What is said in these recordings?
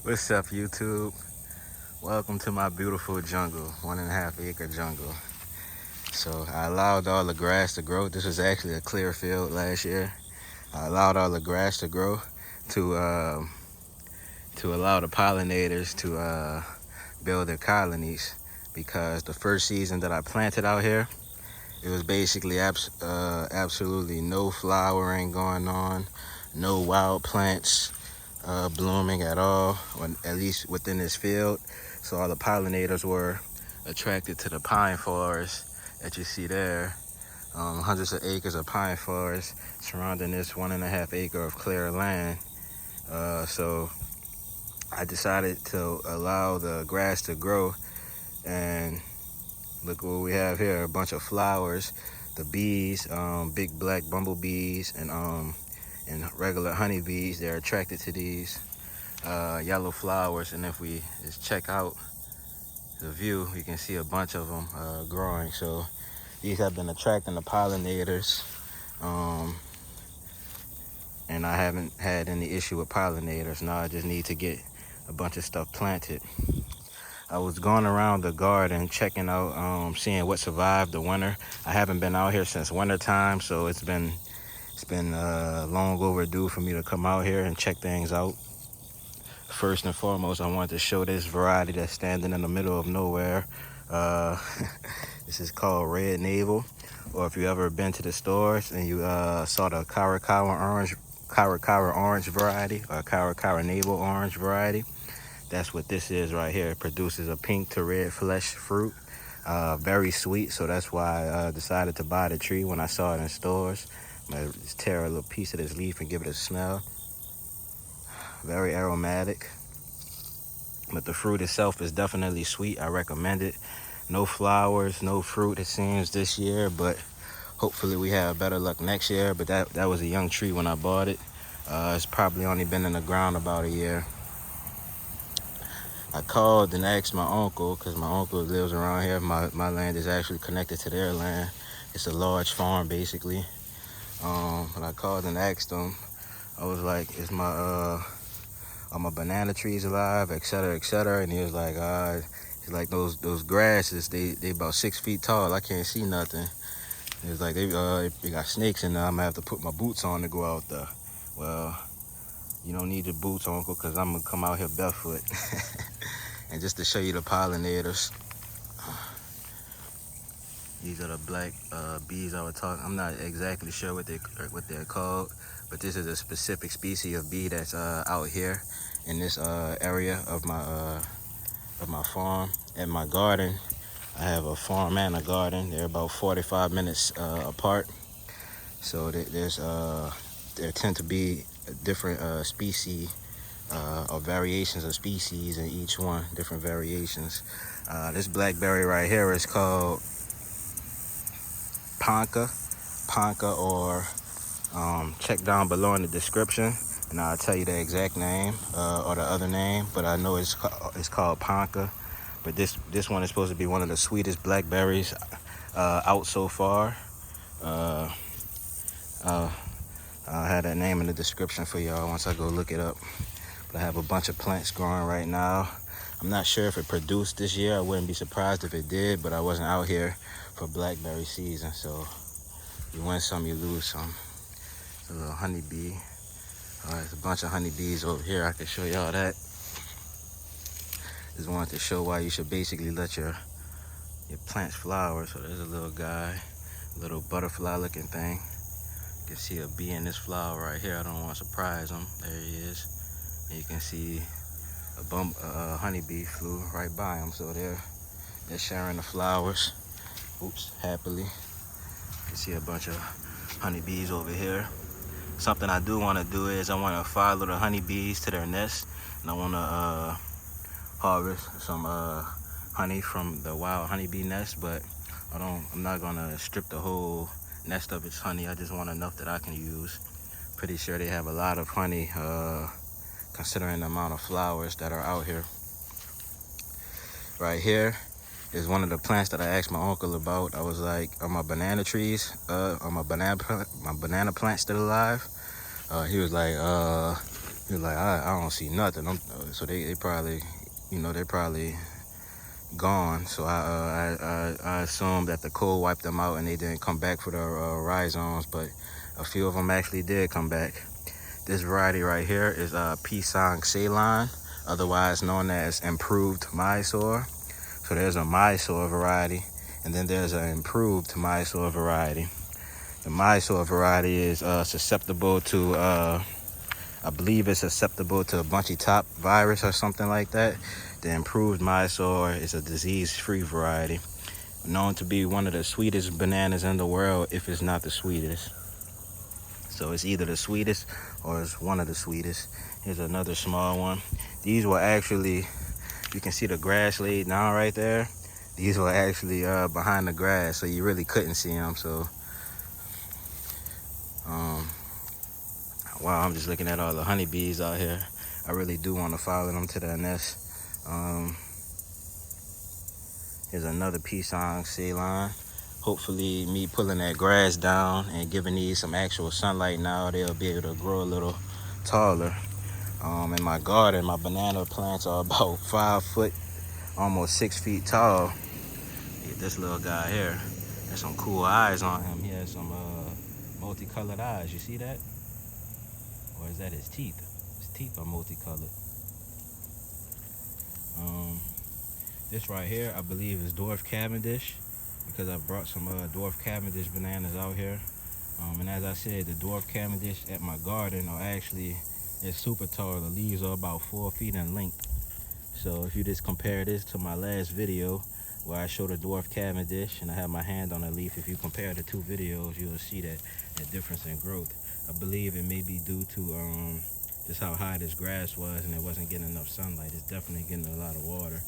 What's up, YouTube? Welcome to my beautiful jungle, 1.5 acre jungle. So I allowed all the grass to grow. This was actually a clear field last year. I allowed all the grass to grow to allow the pollinators to build their colonies, because the first season that I planted out here, it was basically absolutely no flowering going on, no wild plants blooming at all, or at least within this field. So all the pollinators were attracted to the pine forest that you see there. Hundreds of acres of pine forest surrounding this 1.5 acre of clear land. So I decided to allow the grass to grow, and look what we have here, a bunch of flowers. The bees, big black bumblebees and regular honeybees, they're attracted to these yellow flowers. And if we just check out the view, you can see a bunch of them growing. So these have been attracting the pollinators, and I haven't had any issue with pollinators. Now I just need to get a bunch of stuff planted. I was going around the garden checking out, seeing what survived the winter. I haven't been out here since winter time, so it's been long overdue for me to come out here and check things out. First and foremost, I wanted to show this variety that's standing in the middle of nowhere. This is called red navel, or if you ever been to the stores and you saw the Cara orange variety, or Cara navel orange variety, that's what this is right here. It produces a pink to red flesh fruit, very sweet. So that's why I decided to buy the tree when I saw it in stores. I'm gonna just tear a little piece of this leaf and give it a smell. Very aromatic, but the fruit itself is definitely sweet. I recommend it. No flowers, no fruit, it seems, this year, but hopefully we have better luck next year. But that was a young tree when I bought it. It's probably only been in the ground about a year. I called and asked my uncle, because my uncle lives around here. My land is actually connected to their land. It's a large farm, basically. But I called and asked him. I was like, are my banana trees alive, et cetera, et cetera? And he was like, he's like, those grasses, they about 6 feet tall. I can't see nothing. He was like, they got snakes in there. I'm gonna have to put my boots on to go out there. Well, you don't need your boots, uncle, because I'm gonna come out here barefoot. And just to show you the pollinators, these are the black bees I was talking. I'm not exactly sure what they're called, but this is a specific species of bee that's out here in this area of my farm. And my garden, I have a farm and a garden. They're about 45 minutes apart. So there tend to be different species or variations of species in each one, different variations. This blackberry right here is called Ponca, or check down below in the description and I'll tell you the exact name or the other name, but I know it's called Ponca. But this one is supposed to be one of the sweetest blackberries out so far. I'll have that name in the description for y'all once I go look it up. But I have a bunch of plants growing right now. I'm not sure if it produced this year. I wouldn't be surprised if it did, but I wasn't out here for blackberry season. So you win some, you lose some. It's a little honeybee. There's a bunch of honeybees over here. I can show y'all that. Just wanted to show why you should basically let your plants flower. So there's a little guy, little butterfly looking thing. You can see a bee in this flower right here. I don't want to surprise him. There he is. And you can see a honeybee flew right by him. So they're sharing the flowers. Oops, happily. You can see a bunch of honeybees over here. Something I do want to do is I want to follow the honeybees to their nest, and I want to harvest some honey from the wild honeybee nest. But I'm not gonna strip the whole nest of its honey. I just want enough that I can use. Pretty sure they have a lot of honey, considering the amount of flowers that are out here. Right here is one of the plants that I asked my uncle about. I was like, are my banana trees, are my banana plants still alive? He was like, You're like, I don't see nothing. So they probably, they're probably gone. So I assumed that the cold wiped them out and they didn't come back for the rhizomes, but a few of them actually did come back. This variety right here is Pisang Ceylon, otherwise known as improved Mysore. So there's a Mysore variety, and then there's an improved Mysore variety. The Mysore variety is susceptible to, I believe it's susceptible to a bunchy top virus or something like that. The improved Mysore is a disease-free variety, known to be one of the sweetest bananas in the world, if it's not the sweetest. So it's either the sweetest or it's one of the sweetest. Here's another small one. These were actually, you can see the grass laid down right there. These were actually behind the grass, so you really couldn't see them. So, wow, I'm just looking at all the honeybees out here. I really do want to follow them to their nest. Here's another Pisang Ceylon. Hopefully me pulling that grass down and giving these some actual sunlight now, they'll be able to grow a little taller. In my garden, my banana plants are about 5 foot, almost 6 feet tall. Get this little guy here. There's some cool eyes on him. He has some multicolored eyes. You see that? Or is that his teeth? His teeth are multicolored. This right here, I believe, is Dwarf Cavendish, because I brought some Dwarf Cavendish bananas out here. And as I said, the Dwarf Cavendish at my garden are actually, it's super tall. The leaves are about 4 feet in length. So if you just compare this to my last video where I showed a Dwarf Cavendish and I have my hand on the leaf, if you compare the two videos, you'll see that difference in growth. I believe it may be due to just how high this grass was and it wasn't getting enough sunlight. It's definitely getting a lot of water.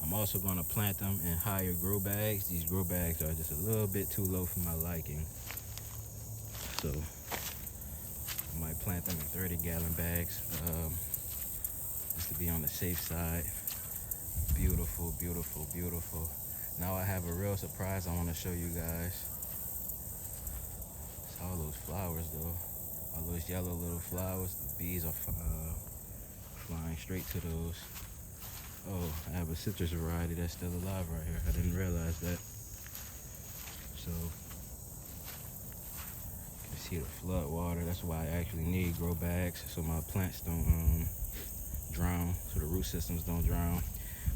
I'm also going to plant them in higher grow bags. These grow bags are just a little bit too low for my liking. So I might plant them in 30-gallon bags just to be on the safe side. Beautiful, beautiful, beautiful. Now I have a real surprise I want to show you guys. It's all those flowers though. All those yellow little flowers. The bees are flying straight to those. Oh, I have a citrus variety that's still alive right here. I didn't realize that. So, you can see the flood water. That's why I actually need grow bags, so my plants don't drown, so the root systems don't drown.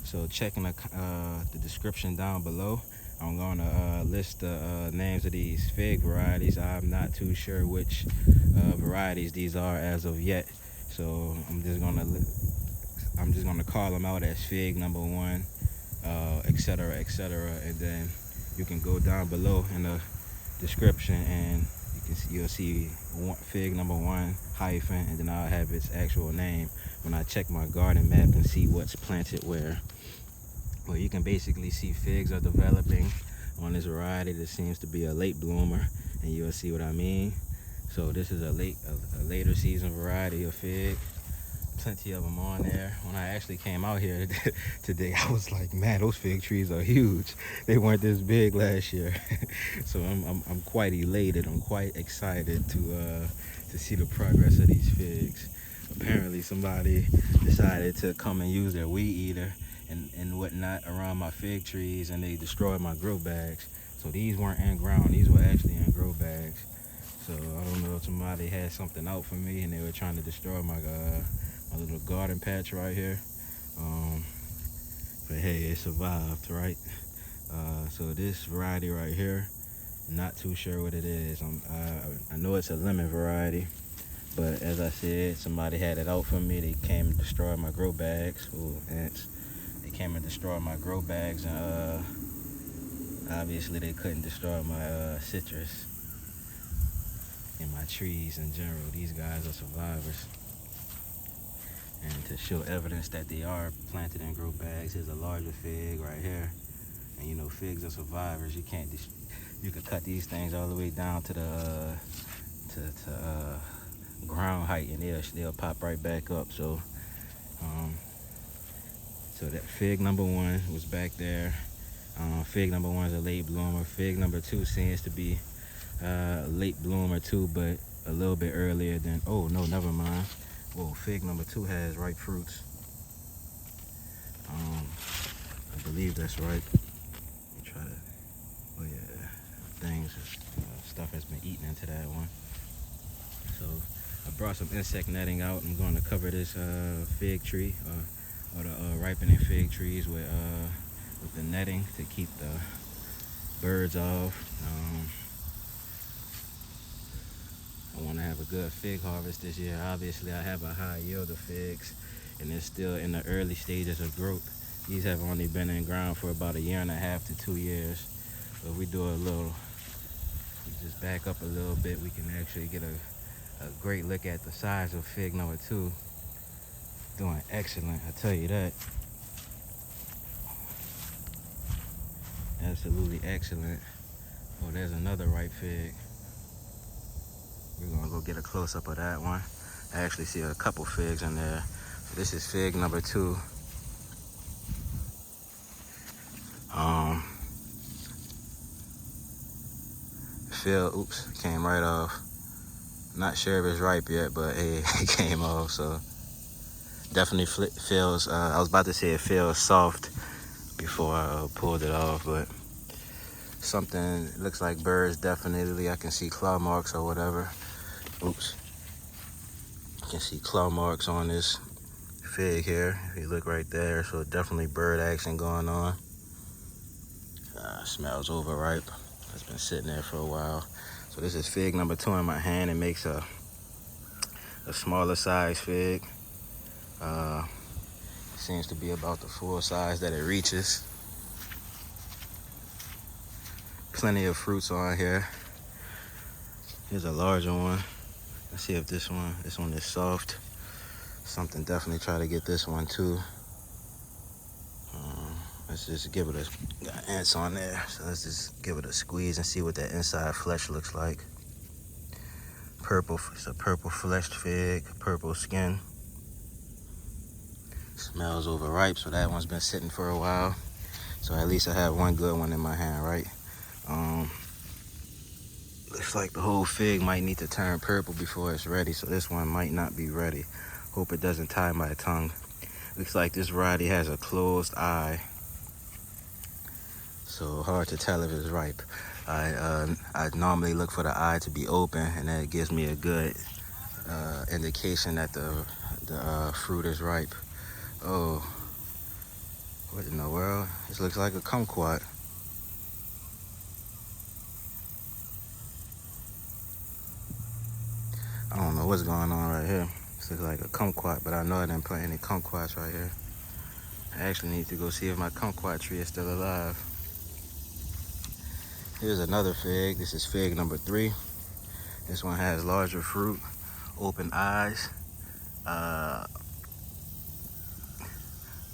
So checking the description down below, I'm going to list the names of these fig varieties. I'm not too sure which varieties these are as of yet. So I'm just gonna call them out as fig number 1, etc., etc. And then you can go down below in the description and you'll see fig number 1 hyphen, and then I'll have its actual name when I check my garden map and see what's planted where. Well, you can basically see figs are developing on this variety. This seems to be a late bloomer, and you'll see what I mean. So this is a later season variety of fig. Plenty of them on there. When I actually came out here today, I was like, man, those fig trees are huge. They weren't this big last year. So I'm quite elated. I'm quite excited to see the progress of these figs. Apparently somebody decided to come and use their weed eater and whatnot around my fig trees, and they destroyed my grow bags. So these weren't in ground, these were actually in grow bags. So I don't know if somebody had something out for me and they were trying to destroy my little garden patch right here. But hey, it survived, right? So this variety right here, not too sure what it is. I know it's a lemon variety, but as I said, somebody had it out for me. They came and destroyed my grow bags. Ooh, ants. They came and destroyed my grow bags, and obviously they couldn't destroy my citrus and my trees in general. These guys are survivors. And to show evidence that they are planted in grow bags, here's a larger fig right here. And you know, figs are survivors. You can cut these things all the way down to the ground height, and they'll pop right back up. So so that fig number 1 was back there. Fig number 1 is a late bloomer. Fig number 2 seems to be a late bloomer too, but a little bit earlier than, oh no, never mind. Whoa, fig number 2 has ripe fruits. I believe that's right. Let me try to, oh yeah, things, stuff has been eaten into that one. So I brought some insect netting out. I'm going to cover this fig tree, or the ripening fig trees with the netting to keep the birds off. I want to have a good fig harvest this year. Obviously, I have a high yield of figs, and it's still in the early stages of growth. These have only been in ground for about 1.5 to 2 years. So if we do a little, we just back up a little bit, we can actually get a great look at the size of fig number 2. Doing excellent, I tell you that. Absolutely excellent. Oh, there's another ripe fig. We're gonna go get a close-up of that one. I actually see a couple figs in there. So this is fig number 2. Oops, came right off. Not sure if it's ripe yet, but hey, it came off, so definitely feels, I was about to say it feels soft before I pulled it off, but something looks like birds, definitely. I can see claw marks or whatever. Oops. You can see claw marks on this fig here, if you look right there, so definitely bird action going on. Smells overripe. It's been sitting there for a while. So this is fig number 2 in my hand. It makes a smaller size fig. Seems to be about the full size that it reaches. Plenty of fruits on here. Here's a larger one. Let's see if this one is soft. Something definitely try to get this one too. Let's just give it got ants on there. So let's just give it a squeeze and see what that inside flesh looks like. Purple, it's a purple fleshed fig, purple skin. Smells overripe, so that one's been sitting for a while. So at least I have one good one in my hand, right? Looks like the whole fig might need to turn purple before it's ready, so this one might not be ready. Hope it doesn't tie my tongue. Looks like this variety has a closed eye, so hard to tell if it's ripe. I normally look for the eye to be open, and that gives me a good indication that the fruit is ripe. Oh, what in the world? This looks like a kumquat. I don't know what's going on right here. This looks like a kumquat, but I know I didn't plant any kumquats right here. I actually need to go see if my kumquat tree is still alive. Here's another fig. This is fig number 3. This one has larger fruit, open eyes.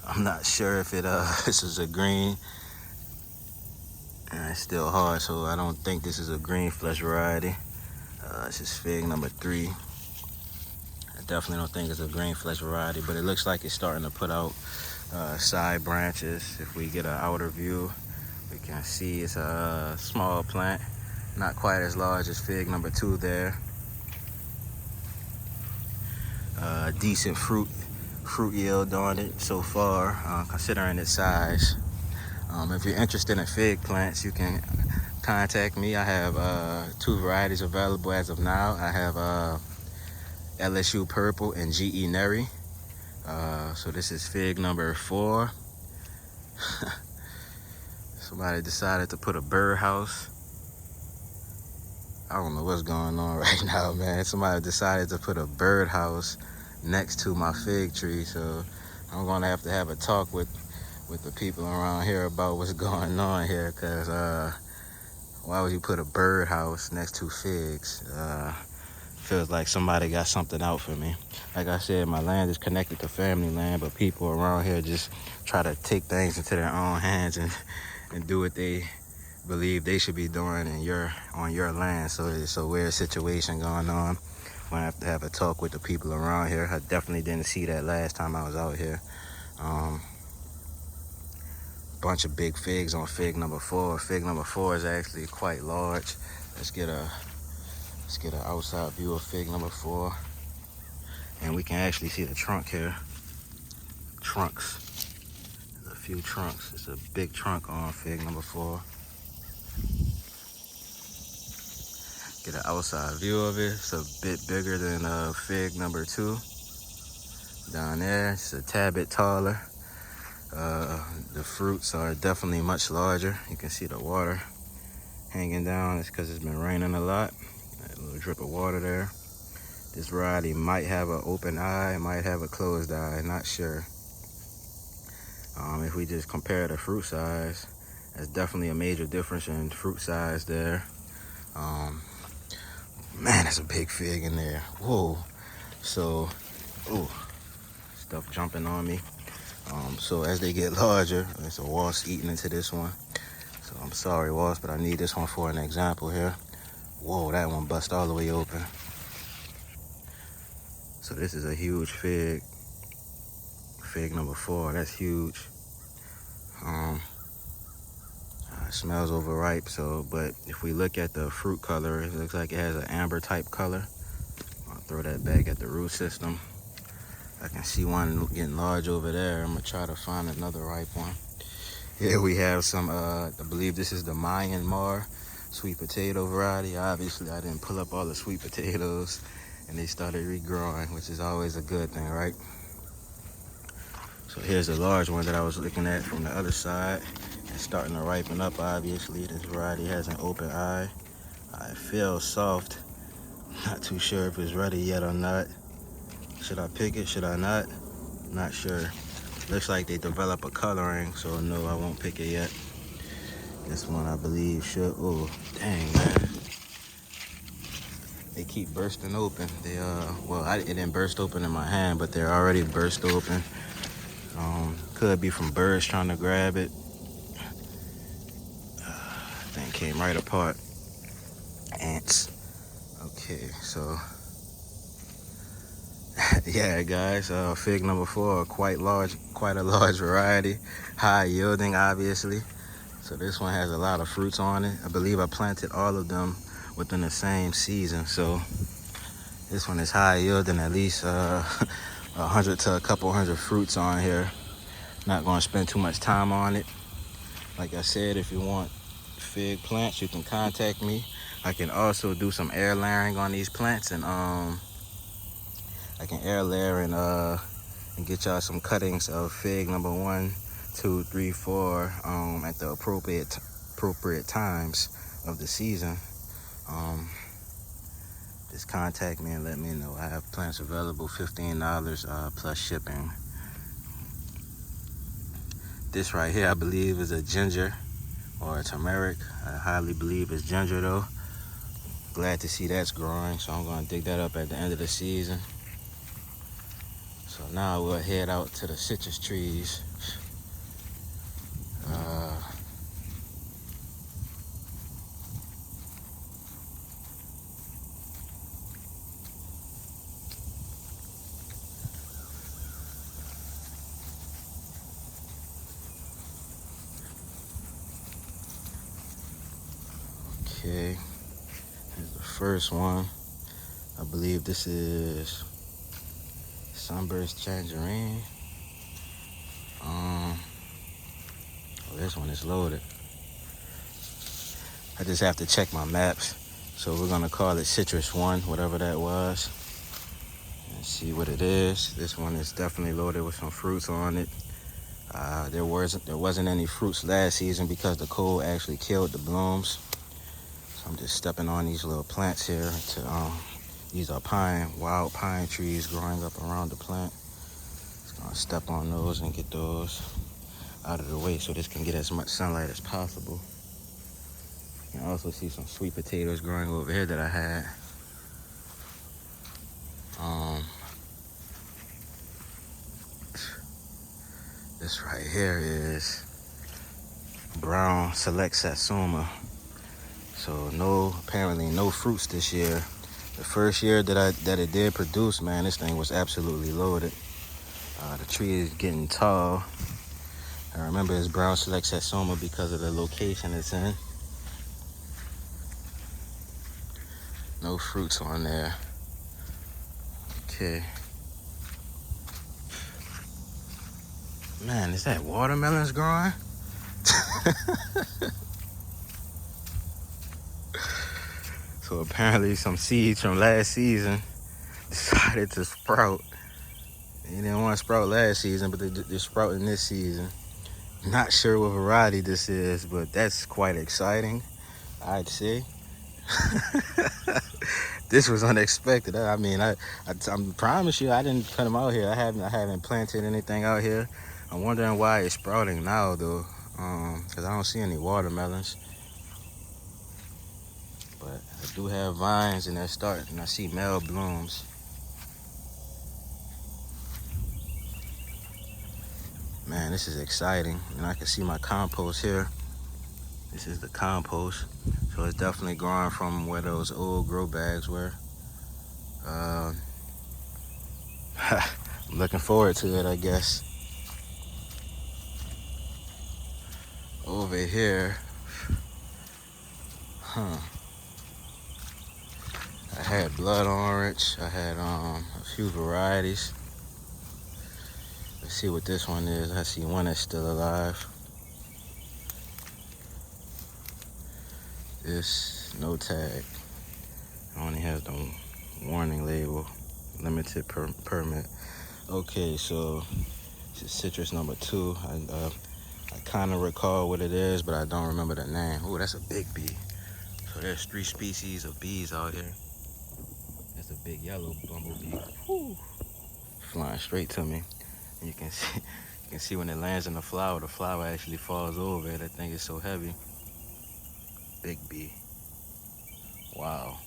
I'm not sure if this is a green. And it's still hard, so I don't think this is a green flesh variety. This is fig number 3. I definitely don't think it's a green flesh variety, but it looks like it's starting to put out side branches. If we get an outer view, we can see it's a small plant, not quite as large as fig number 2 there. Decent fruit yield on it so far, considering its size. If you're interested in fig plants, you can contact me. I have 2 varieties available as of now. I have LSU Purple and GE Neri. So this is fig number 4. Somebody decided to put a birdhouse. I don't know what's going on right now, man. Somebody decided to put a birdhouse next to my fig tree, so I'm gonna have to have a talk with the people around here about what's going on here, because why would you put a birdhouse next to figs? Feels like somebody got something out for me. Like I said, my land is connected to family land, but people around here just try to take things into their own hands and do what they believe they should be doing on your land. So it's a weird situation going on. I'm gonna have to have a talk with the people around here. I definitely didn't see that last time I was out here. Bunch of big figs on fig number 4. Fig number 4 is actually quite large. Let's get a Let's get an outside view of fig number 4. And we can actually see the trunk here. Trunks. There's a few trunks. It's a big trunk on fig number 4. Get an outside view of it. It's a bit bigger than fig number 2. Down there, it's a tad bit taller. The fruits are definitely much larger. You can see the water hanging down. It's because it's been raining a lot. A little drip of water there. This variety might have an open eye, might have a closed eye, not sure. If we just compare the fruit size, there's definitely a major difference in fruit size there. Man, there's a big fig in there. Whoa. So, ooh, stuff jumping on me. So as they get larger, there's a wasp eating into this one. So I'm sorry, wasp, but I need this one for an example here. Whoa, that one bust all the way open. So this is a huge fig. Fig number 4, that's huge. It smells overripe, but if we look at the fruit color, it looks like it has an amber type color. I'll throw that back at the root system. I can see one getting large over there. I'm gonna try to find another ripe one. Here we have some, I believe this is the Mayan sweet potato variety. Obviously, I didn't pull up all the sweet potatoes and they started regrowing, which is always a good thing, right? So here's the large one that I was looking at from the other side. It's starting to ripen up, obviously. This variety has an open eye. It feels soft. Not too sure if it's ready yet or not. Should I pick it? Should I not? Not sure. Looks like they develop a coloring, so no, I won't pick it yet. This one I believe should. Oh, dang, man. They keep bursting open. They well, it didn't burst open in my hand, but they're already burst open. Could be from birds trying to grab it. Thing came right apart. Ants. Okay, so yeah, guys, fig number 4, quite a large variety, high yielding, obviously. So this one has a lot of fruits on it. I believe I planted all of them within the same season. So this one is high yielding, at least 100 to a couple hundred fruits on here. Not going to spend too much time on it. Like I said, if you want fig plants, you can contact me. I can also do some air layering on these plants, and I can air layer and get y'all some cuttings of fig number 1, 2, 3, 4 at the appropriate times of the season. Just contact me and let me know. I have plants available, $15 plus shipping. This right here, I believe, is a ginger or a turmeric. I highly believe it's ginger though. Glad to see that's growing, so I'm gonna dig that up at the end of the season. So now we'll head out to the citrus trees. Okay, here's the first one. I believe this is Sunburst Tangerine. Oh, this one is loaded. I just have to check my maps. So we're gonna call it Citrus 1, whatever that was. And see what it is. This one is definitely loaded with some fruits on it. There wasn't any fruits last season because the cold actually killed the blooms. So I'm just stepping on these little plants here. These are wild pine trees growing up around the plant. Just gonna step on those and get those out of the way so this can get as much sunlight as possible. You can also see some sweet potatoes growing over here that I had. This right here is brown select Satsuma. So apparently no fruits this year. The first year that it did produce, man, this thing was absolutely loaded. The tree is getting tall. I remember it's brown select Satsuma because of the location it's in. No fruits on there. Okay. Man, is that watermelons growing? So apparently some seeds from last season decided to sprout. They didn't want to sprout last season, but they're sprouting this season. Not sure what variety this is, but that's quite exciting, I'd say. This was unexpected. I mean, I promise you, I didn't put them out here. I haven't planted anything out here. I'm wondering why it's sprouting now, though, because I don't see any watermelons. But I do have vines, and they're starting. I see male blooms. Man, this is exciting, and I can see my compost here. This is the compost, so it's definitely growing from where those old grow bags were. I'm looking forward to it, I guess. Over here, I had blood orange. I had a few varieties. Let's see what this one is. I see one that's still alive. This, no tag. It only has the warning label, limited permit. Okay, so this is citrus number 2. I kind of recall what it is, but I don't remember the name. Oh, that's a big bee. So there's 3 species of bees out here. That's a big yellow bumblebee. Whew. Flying straight to me. And you can see when it lands in the flower actually falls over it. That thing is so heavy. Big bee. Wow.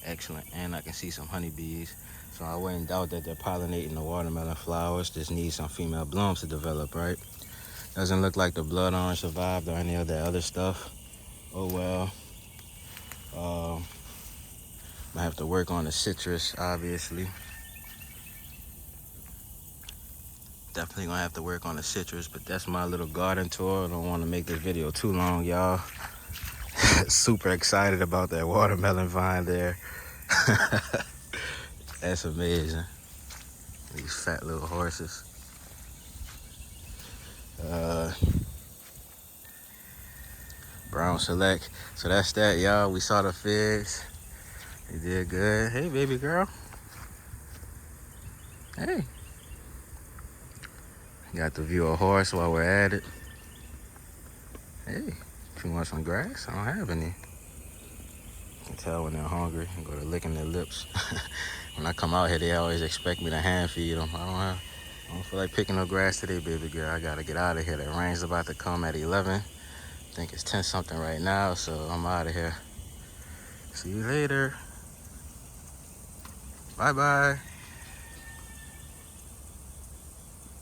Excellent. And I can see some honeybees. So I wouldn't doubt that they're pollinating the watermelon flowers. Just need some female blooms to develop, right? Doesn't look like the blood orange survived or any of that other stuff. Oh well. I have to work on the citrus, obviously. Definitely gonna have to work on the citrus, but that's my little garden tour. I don't want to make this video too long, y'all. Super excited about that watermelon vine there. That's amazing. These fat little horses. Brown select. So that's that, y'all. We saw the figs. They did good. Hey, baby girl. Hey. Got to view a horse while we're at it. Hey, if you want some grass, I don't have any. You can tell when they're hungry and go to licking their lips. When I come out here, they always expect me to hand feed them. I don't feel like picking up grass today, baby girl. I gotta get out of here. That rain's about to come at 11. I think it's 10 something right now, so I'm out of here. See you later. Bye-bye.